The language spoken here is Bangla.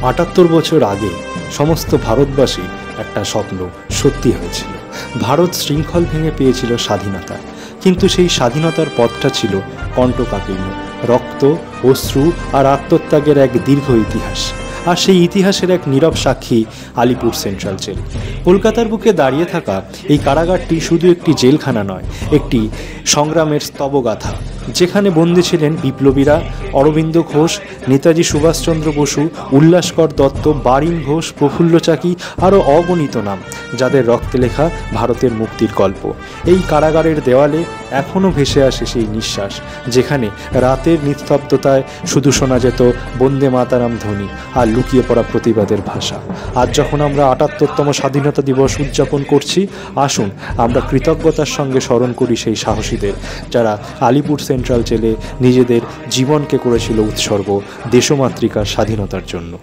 ৭৮ বছর আগে সমস্ত ভারতবাসী একটা স্বপ্ন সত্যি হয়েছিল। ভারত শৃঙ্খল ভেঙে পেয়েছিল স্বাধীনতা, কিন্তু সেই স্বাধীনতার পথটা ছিল কণ্টকাকীর্ণ, রক্ত, অশ্রু আর আত্মত্যাগের এক দীর্ঘ ইতিহাস। আর সেই ইতিহাসের এক নীরব সাক্ষী আলিপুর সেন্ট্রাল জেল। কলকাতার বুকে দাঁড়িয়ে থাকা এই কারাগারটি শুধু একটি জেলখানা নয়, একটি সংগ্রামের স্তবগাথা, যেখানে বন্দী ছিলেন বিপ্লবীরা, অরবিন্দ ঘোষ, নেতাজি সুভাষচন্দ্র বসু, উল্লাসকর দত্ত, বারিন ঘোষ, প্রফুল্ল চাকি, আরও অগণিত নাম, যাদের রক্তে লেখা ভারতের মুক্তির গল্প। এই কারাগারের দেওয়ালে এখনও ভেসে আসে সেই নিঃশ্বাস, যেখানে রাতের নিস্তব্ধতায় শুধু শোনা যেত বন্দে মাতারাম ধ্বনি আর লুকিয়ে পড়া প্রতিবাদের ভাষা। আজ যখন আমরা ৭৮তম স্বাধীনতা দিবস উদযাপন করছি, আসুন আমরা কৃতজ্ঞতার সঙ্গে স্মরণ করি সেই সাহসীদের, যারা আলিপুর সেন্ট্রাল জেলে নিজেদের জীবনকে করেছিল উৎসর্গ দেশমাতৃকার স্বাধীনতার জন্য।